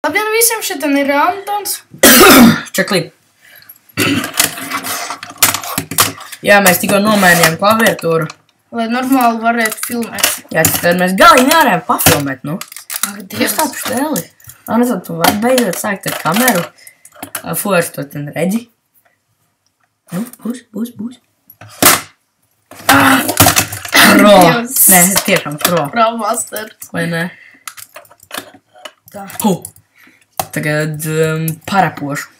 Labdien visiem, šitien ir Antons. Čaklī. Jā, mēs tikko nomainījām klaviatūru. Lai normāli varētu filmēt. Jā, tad mēs galīgi nevarējām pafilmēt, nu. Ak, Kas Dievs. tāpu štēli? Anna, tu vari beidzot sākt ar kameru. Forši to ten redzi. Nu, būs. Pro. Dievs. Nē, tiešām pro. Pravmasters. Vai ne? Tā. Tagad parapošu.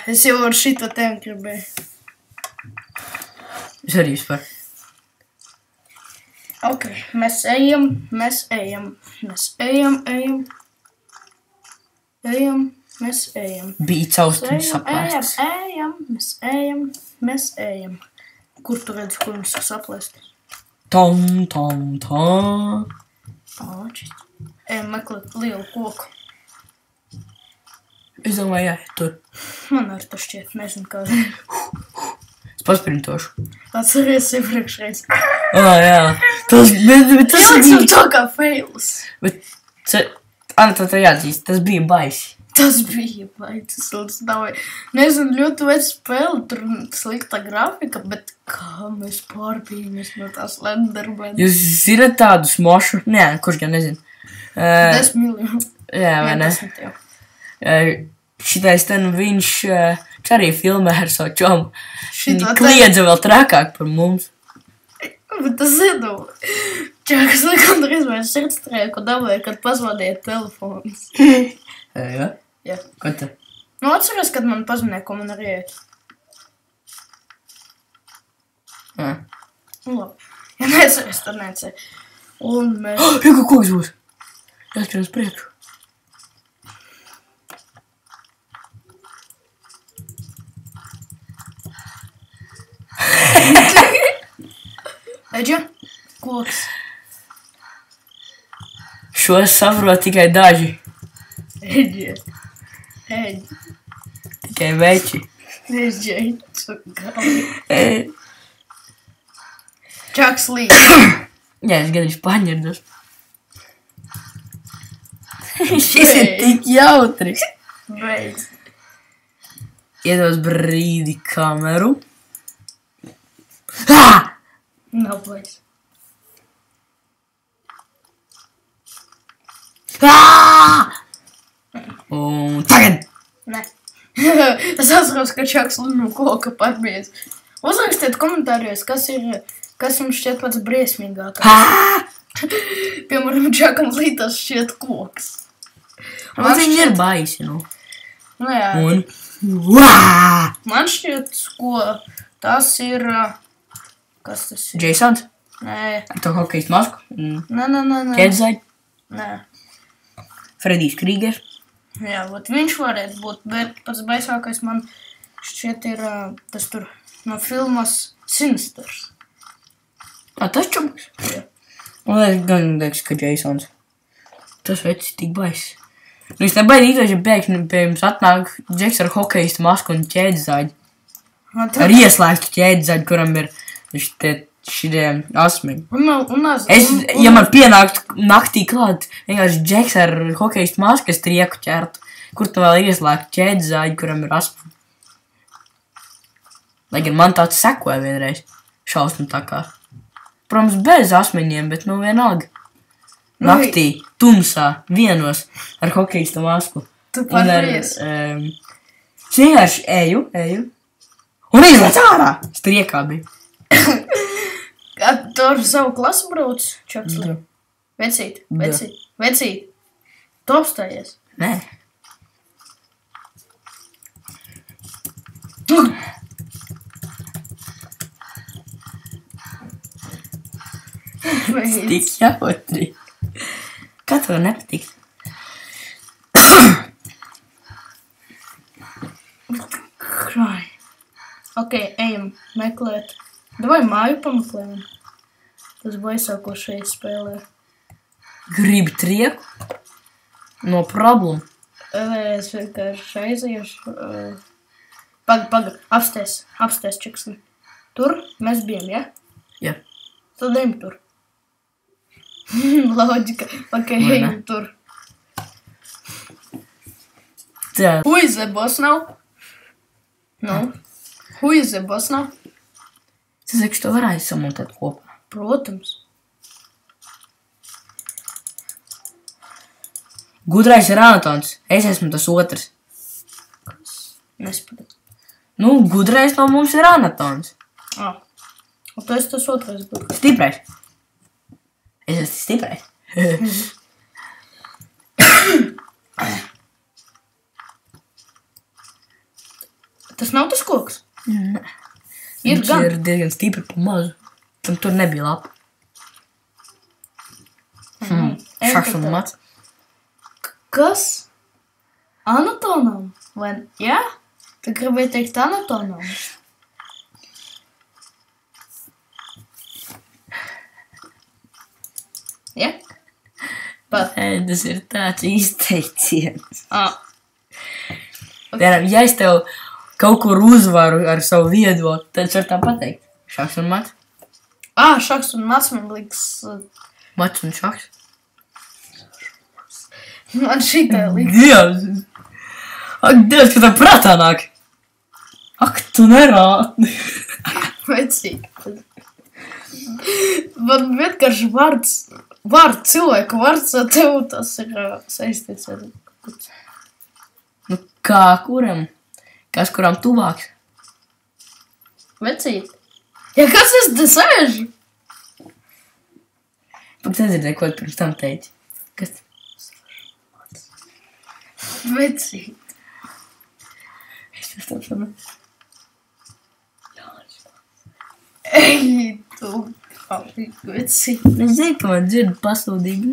Es jau ar šito tēmu gribēju. Es arī vispār. Ok, mēs ejam. Bija caustiņu saplēstas. Mēs ejam. Kur tu redzi, kur mums ir saplēstas? Tom. Ejam meklēt lielu koku. Es domāju, jā, tur. Man arī tas šķiet, nezinu kā. Es pasprintošu. Atceries iepriekšreiz. Jā. Tas Ieliksim to kā failus. Bet, Anna, tā jāatzīst, tas bija baisi. Tas bija baicis. Nezinu, ļoti veids spēle, tur slikta grafika, bet kā mēs pārbījamies no tās Lendermana. Jūs zināt tādu smošu? Nē, kurš gan nezinu. 10 miljonu. Jā, vai ne? 11 jau. Šitais ten viņš arī filmē ar savu čomu. Šito Viņi kliedza vēl trakāk par mums. Bet tas zinu. Čakas nekandreiz mēs sirdstrēku dabēju, kad pazvadīja telefons. Jā? Jā. Ko te? Nu, atceries, kad man pazvanīja, ko man arī iet. Jā. Nu, labi. Ja neatceries, tad neatceries. Un mēs... Kā koks būs? Jāskrien uz priekšu. Eģa? Koks. Šo saprot tikai daži. Eģa. Tikai veči. Eģa. Čaks līdz. Jā, es gan viņš paņerdos. Šis ir tik jautri. Beidz. Iedos brīdi kameru. Nav beidz. Un tagad. Nē. Es atceros, ka Čaks no koka pārbies. Uzrakstiet komentārijos, kas jums šķiet pats briesmīgākais. Piemēram, Čakam līdās šķiet koks. Man viņi ir baisi, nu. Nu jā. Un. Man šķiet, ko tas ir... Kas tas ir? Jasons? Nē. Ar to hokejas masku? Nē. Kedzaļ? Nē. Fredijs Krīgers? Jā, vat viņš varētu būt, bet pats baisākais man šķiet ir tas tur no filmas Sinisters. Tas čubuks? Jā. Man liekas, gan liekas, ka Jasons. Tas veids tik baiss. Nu, es nebaidītos, ja pēkšņi pie jums atnāk Džeks ar hokejista masku un ķēdzaļu. Ar ieslēgtu ķēdzaļu, kuram ir šitie asmeņi. Ja man pienāktu naktī klāt, vienkārši Džeks ar hokejista masku, es trieku ķertu. Kur tu vēl ieslēgtu ķēdzaļu, kuram ir asmeņi? Lai gan man tāds sekoja vienreiz. Šausmu tā kā. Protams, bez asmeņiem, bet nu vienalga. Naktī, tumsā, vienos ar hokejista masku. Tu pārvies. Es vienkārši eju. Un izlēc ārā! Striekā bija. Tu ar savu klasu brauc, Čaks? Da. Vecīt. Tu apstājies? Nē. Tik jautri. Kā tev nepatīk? Krāj. Ok, ejam meklēt. Davai māju pameklējam. Tas baisāko šeit spēlē. Gribi trieku? No problēmu. Es vienkārši aiziešu. Paga, apsties, Čaksli. Tur mēs bijām, ja? Jā. Tad ejam tur. Loģika. Ok, ejam tur. Tā. Who is the boss now? Nu? Who is the boss now? Tas liekas, to varētu samontēt kopā. Protams. Gudrais ir Anatons. Es esmu tas otrs. Nesapratu. Nu, gudrais no mums ir Anatons. Un tu esi tas otrais gudrais. Stiprais. Es esmu stiprais. Tas nav tas koks? Nē. Ir Viņš gan. ir diezgan stipri pa mazu. Tam tur nebija lapa. Šaks un mats. Kas? Anatonam? Vai? Jā? Tu gribēji teikt anatonam? Jā? Tas ir tāds izteiciens. Okay. Ja es tev kaut kur uzvaru ar savu viedokli, tad es varu tā pateikt. Šaks un mats. Šaks un mats man liks. Mats un šaks. Man šitā liks. Dievs! Ak, Dievs, ka tā prātā nāk! Ak, tu nerādi! Vecīgi. Man vienkārši vārds cilvēku vārds ar tev tas ir saistīts ar... Nu, kā kuram? Kas kuram tuvāks? Vecīgi. Ja kas es te sēžu? Pat nedzirdēju, ko tu pirms tam teici. Kas? Vecīgi. Es tas tam šodien. Ej, tu. Vecīgi. Es zinu, ka man dzird pasūdīgi.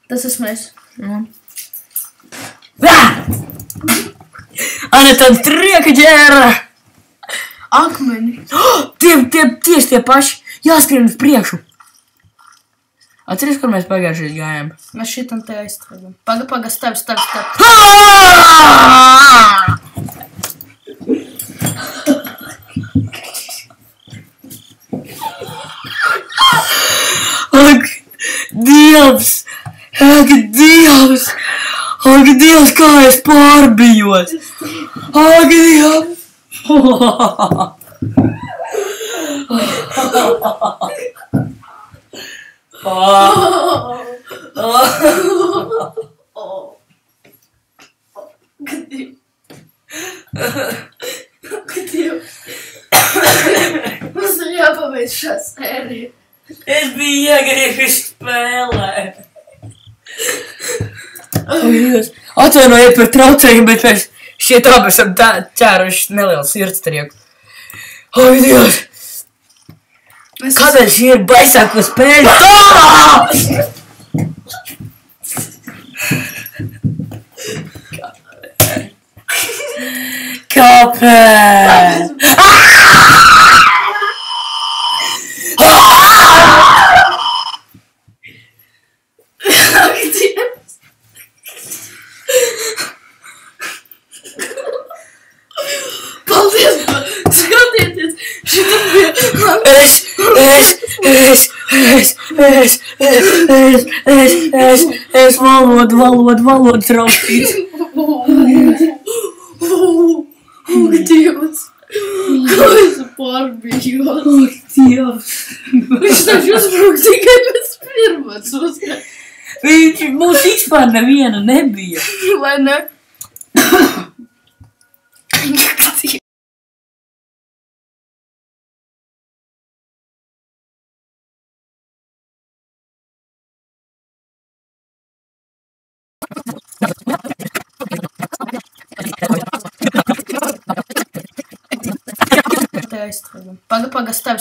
Tas esmu es. Anaton trieka ģēra! Akmeni. Tieši tie paši. Jāskrien uz priekšu. Atceries, kur mēs pagājušajā gājām? Mēs šitam te aizstrādām. Paga, stāv. Ak, Dievs! Ak, Dievs! Ak, Dievs, kā es pārbijos! Ak, Dievs! Mums ir jāpabeidz šā sērija. Es biju iegriežis spēlē. Atvainojiet par traucējumu, bet mēs šķiet abi esam ķēruši nelielu sirdstrieku. Ai, Dievs! Kādēļ šī ir baisāko spēļu? Kāpēc? Ak, Dievs! Paldies! Skatieties! Šitam bija... Es valodu traucīt. Ak, Dievs! Kā es pārbijos? Ak, Dievs! Viņš taču uzbruk tikai pēc pirmās uzbruk. Viņš mums vispār neviena nebija. Vai ne? Te aizstrādām. Paga, stāv.